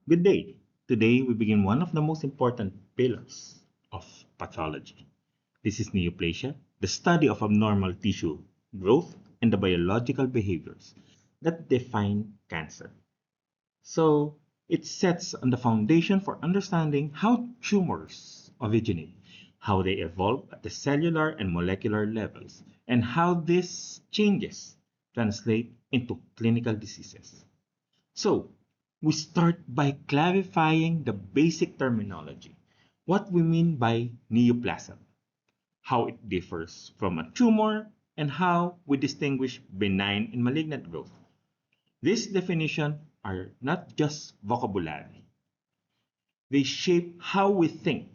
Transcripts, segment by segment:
Good day. Today we begin one of the most important pillars of pathology. This is neoplasia, the study of abnormal tissue growth and the biological behaviors that define cancer. So it sets on the foundation for understanding how tumors originate, how they evolve at the cellular and molecular levels, and how these changes translate into clinical diseases. So, we start by clarifying the basic terminology. What we mean by neoplasm, how it differs from a tumor, and how we distinguish benign and malignant growth. These definitions are not just vocabulary, they shape how we think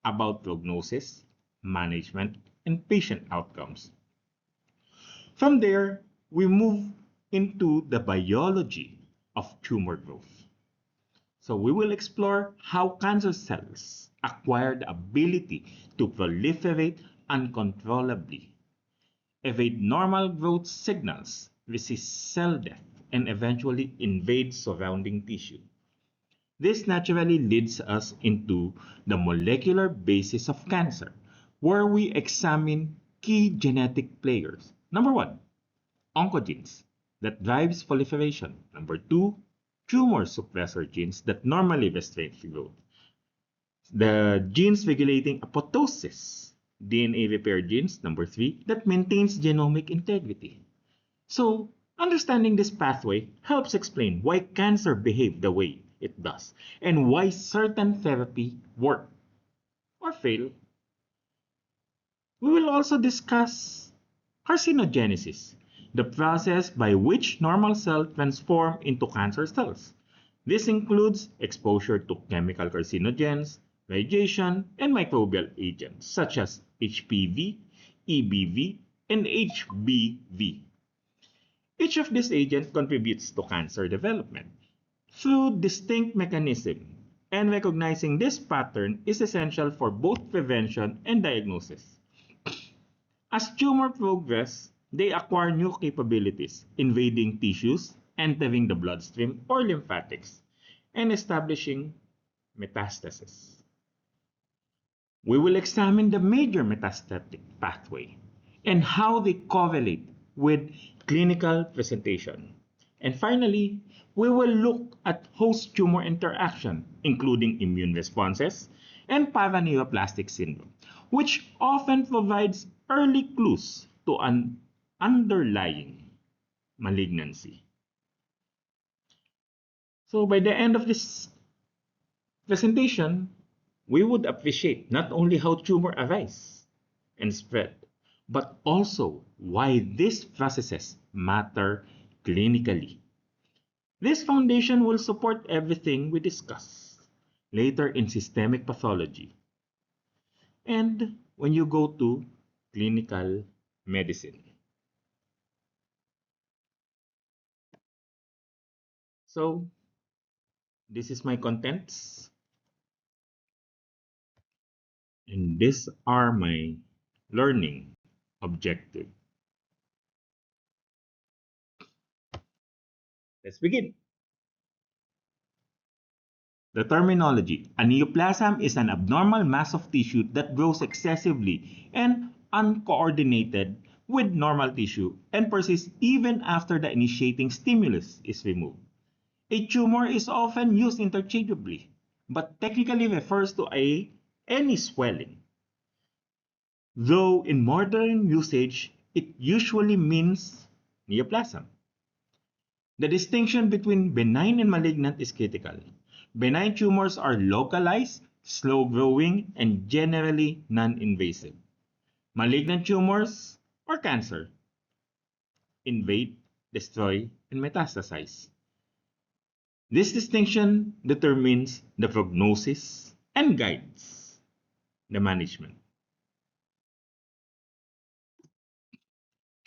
about prognosis, management, and patient outcomes. From there, we move into the biology of tumor growth. So we will explore how cancer cells acquire the ability to proliferate uncontrollably, evade normal growth signals, resist cell death, and eventually invade surrounding tissue. This naturally leads us into the molecular basis of cancer, where we examine key genetic players. Number one, oncogenes that drives proliferation. Number two, tumor suppressor genes that normally restrain growth. The genes regulating apoptosis, DNA repair genes. Number three, that maintains genomic integrity. So, understanding this pathway helps explain why cancer behaves the way it does and why certain therapy work or fail. We will also discuss carcinogenesis, the process by which normal cells transform into cancer cells. This includes exposure to chemical carcinogens, radiation, and microbial agents such as HPV, EBV, and HBV. Each of these agents contributes to cancer development through distinct mechanisms, and recognizing this pattern is essential for both prevention and diagnosis. As tumor progress, they acquire new capabilities, invading tissues, entering the bloodstream or lymphatics, and establishing metastasis. We will examine the major metastatic pathway and how they correlate with clinical presentation. And finally, we will look at host tumor interaction, including immune responses and paraneoplastic syndrome, which often provides early clues to an underlying malignancy. So by the end of this presentation, we would appreciate not only how tumor arise and spread, but also why these processes matter clinically. This foundation will support everything we discuss later in systemic pathology and when you go to clinical medicine. So, this is my contents, and these are my learning objective. Let's begin. The terminology. A neoplasm is an abnormal mass of tissue that grows excessively and uncoordinated with normal tissue and persists even after the initiating stimulus is removed. A tumor is often used interchangeably, but technically refers to any swelling. Though in modern usage, it usually means neoplasm. The distinction between benign and malignant is critical. Benign tumors are localized, slow-growing, and generally non-invasive. Malignant tumors, or cancer, invade, destroy, and metastasize. This distinction determines the prognosis and guides the management.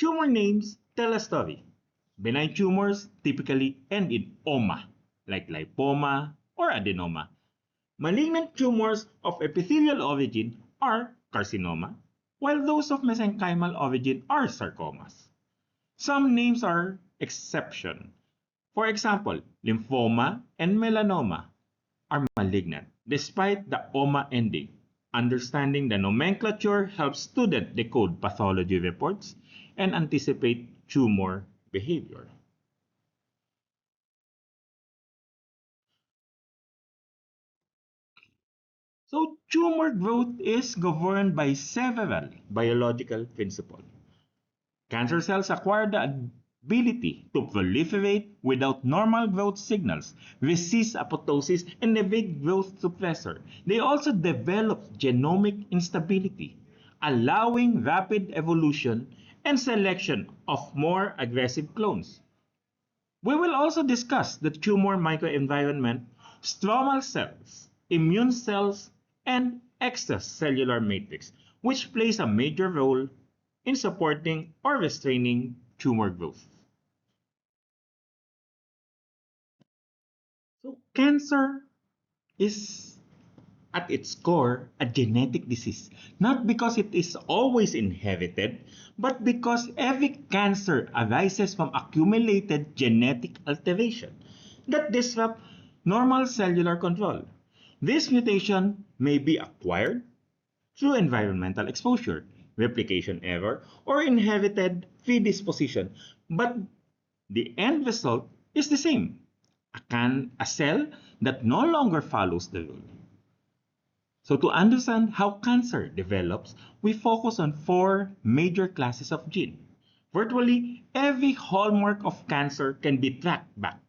Tumor names tell a story. Benign tumors typically end in oma, like lipoma or adenoma. Malignant tumors of epithelial origin are carcinoma, while those of mesenchymal origin are sarcomas. Some names are exception. For example, lymphoma and melanoma are malignant, despite the OMA ending. Understanding the nomenclature helps students decode pathology reports and anticipate tumor behavior. So, tumor growth is governed by several biological principles. Cancer cells acquire the ability to proliferate without normal growth signals, resist apoptosis, and evade growth suppressor. They also develop genomic instability, allowing rapid evolution and selection of more aggressive clones. We will also discuss the tumor microenvironment, stromal cells, immune cells, and extracellular matrix, which plays a major role in supporting or restraining tumor growth. So, cancer is at its core a genetic disease, not because it is always inherited, but because every cancer arises from accumulated genetic alteration that disrupt normal cellular control. This mutation may be acquired through environmental exposure, replication error, or inherited predisposition, but the end result is the same: a cell that no longer follows the rule. So to understand how cancer develops, we focus on four major classes of gene. Virtually every hallmark of cancer can be tracked back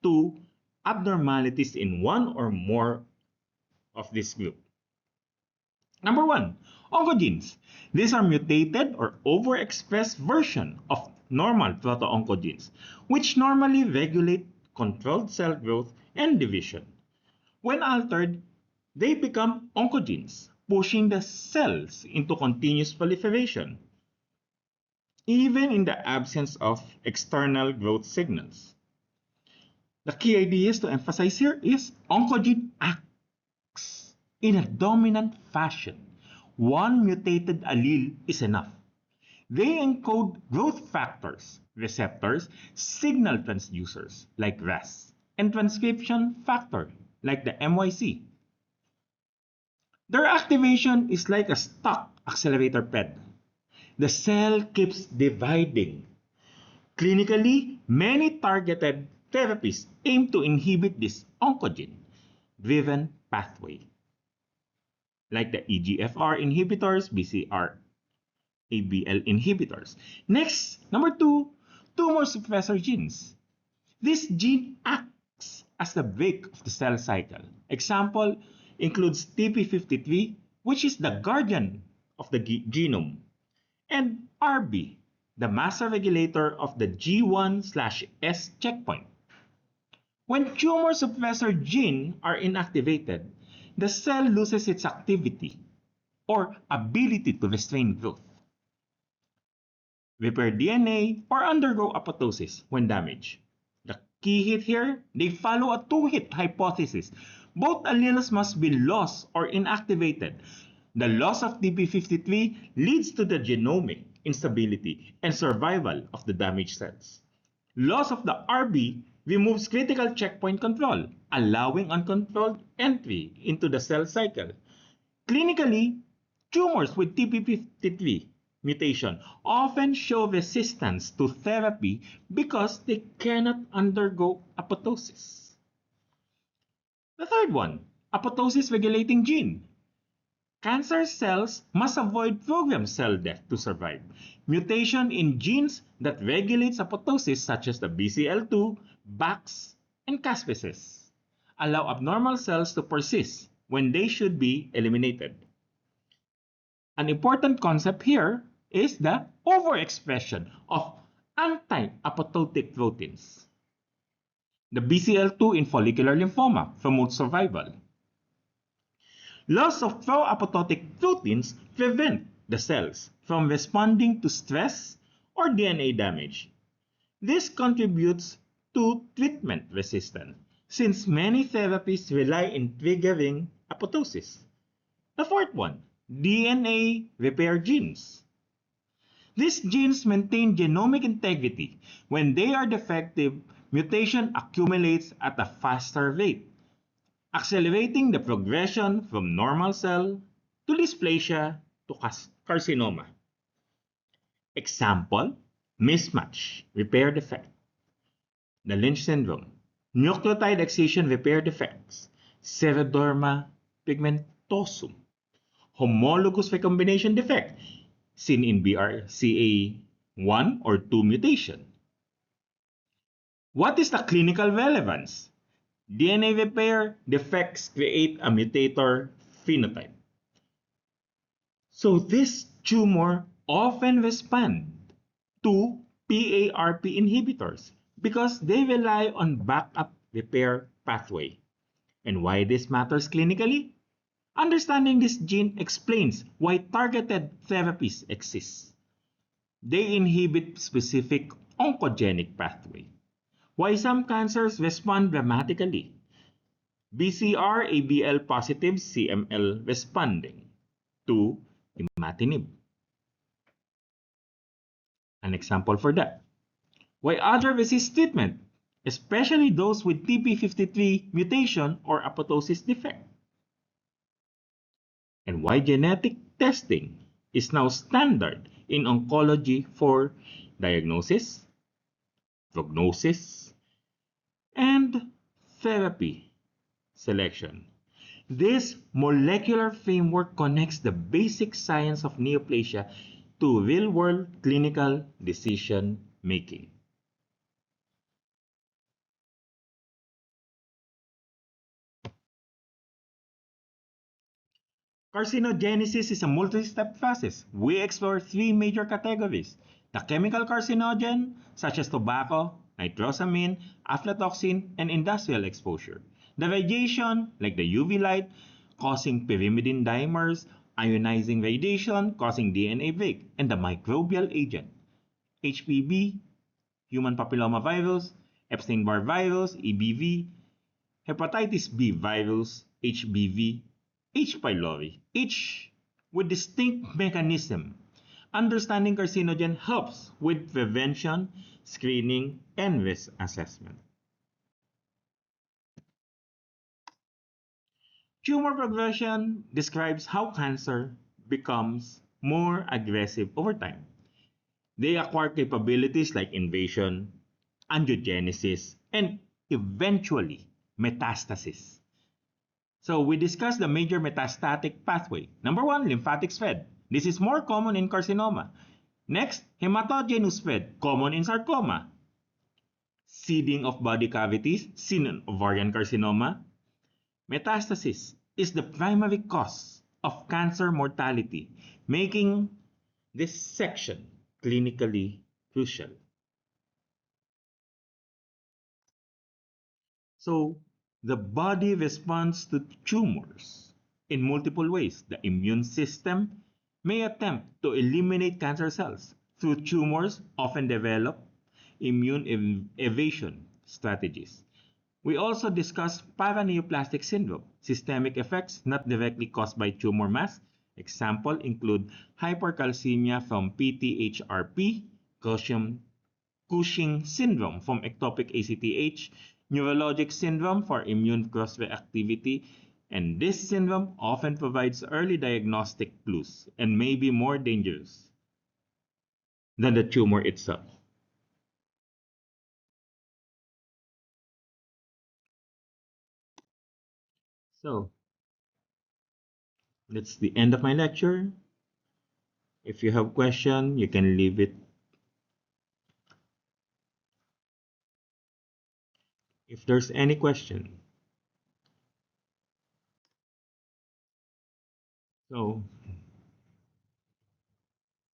to abnormalities in one or more of this group. Number one, oncogenes. These are mutated or overexpressed version of normal proto-oncogenes, which normally regulate controlled cell growth and division. When altered, they become oncogenes, pushing the cells into continuous proliferation, even in the absence of external growth signals. The key idea to emphasize here is oncogene acts in a dominant fashion. One mutated allele is enough. They encode growth factors, receptors, signal transducers like RAS, and transcription factor like the MYC. Their activation is like a stuck accelerator pedal. The cell keeps dividing. Clinically, many targeted therapies aim to inhibit this oncogene-driven pathway, like the EGFR inhibitors, BCR, ABL inhibitors. Next, number two, tumor suppressor genes. This gene acts as the brake of the cell cycle. Example includes TP53, which is the guardian of the genome, and RB, the master regulator of the G1/S checkpoint. When tumor suppressor genes are inactivated, the cell loses its activity or ability to restrain growth, repair DNA, or undergo apoptosis when damaged. The key hit here, they follow a two-hit hypothesis. Both alleles must be lost or inactivated. The loss of TP53 leads to the genomic instability and survival of the damaged cells. Loss of the RB removes critical checkpoint control, allowing uncontrolled entry into the cell cycle. Clinically, tumors with TP53 mutation often show resistance to therapy because they cannot undergo apoptosis. The third one, apoptosis regulating gene. Cancer cells must avoid programmed cell death to survive. Mutation in genes that regulates apoptosis, such as the BCL2, BAX, and caspases, allow abnormal cells to persist when they should be eliminated. An important concept here is the overexpression of anti-apoptotic proteins. The BCL2 in follicular lymphoma promotes survival. Loss of pro-apoptotic proteins prevent the cells from responding to stress or DNA damage. This contributes to treatment resistance, since many therapies rely on triggering apoptosis. The fourth one, DNA repair genes. These genes maintain genomic integrity. When they are defective, mutation accumulates at a faster rate. accelerating the progression from normal cell to dysplasia to carcinoma. Example, mismatch repair defect, the Lynch syndrome, nucleotide excision repair defects, xeroderma pigmentosum, homologous recombination defect seen in BRCA1 or 2 mutation. What is the clinical relevance? DNA repair defects create a mutator phenotype. So this tumor often respond to PARP inhibitors because they rely on backup repair pathway. And why this matters clinically? Understanding this gene explains why targeted therapies exist. They inhibit specific oncogenic pathway. Why some cancers respond dramatically. BCR ABL positive CML responding to imatinib. An example for that. Why others resist treatment, especially those with TP53 mutation or apoptosis defect. And why genetic testing is now standard in oncology for diagnosis, prognosis, and therapy selection. This molecular framework connects the basic science of neoplasia to real-world clinical decision making. Carcinogenesis is a multi-step process. We explore three major categories. The chemical carcinogen, such as tobacco, nitrosamine, aflatoxin, and industrial exposure. The radiation, like the UV light, causing pyrimidine dimers, ionizing radiation, causing DNA break, and the microbial agent, HPV, human papillomavirus, Epstein-Barr virus, EBV, hepatitis B virus, HBV, H. pylori, each with distinct mechanism. Understanding carcinogen helps with prevention, screening, and risk assessment. Tumor progression describes how cancer becomes more aggressive over time. They acquire capabilities like invasion, angiogenesis, and eventually metastasis. So we discussed the major metastatic pathway. Number one, lymphatic spread. This is more common in carcinoma. Next, hematogenous spread, common in sarcoma. Seeding of body cavities, seen in ovarian carcinoma. Metastasis is the primary cause of cancer mortality, making this section clinically crucial. So, the body responds to tumors in multiple ways. The immune system may attempt to eliminate cancer cells through tumors often develop immune evasion strategies. We also discussed paraneoplastic syndrome, systemic effects not directly caused by tumor mass. Example include hypercalcemia from PTHRP, Cushing syndrome from ectopic ACTH, neurologic syndrome for immune cross-reactivity, and this syndrome often provides early diagnostic clues and may be more dangerous than the tumor itself. So, that's the end of my lecture. If you have question, you can leave it. If there's any question. So,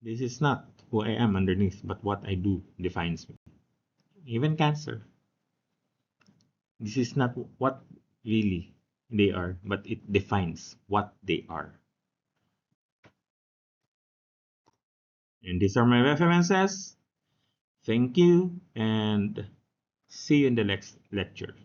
this is not who I am underneath, but what I do defines me. Even cancer. This is not what really they are, but it defines what they are. And these are my references. Thank you and see you in the next lecture.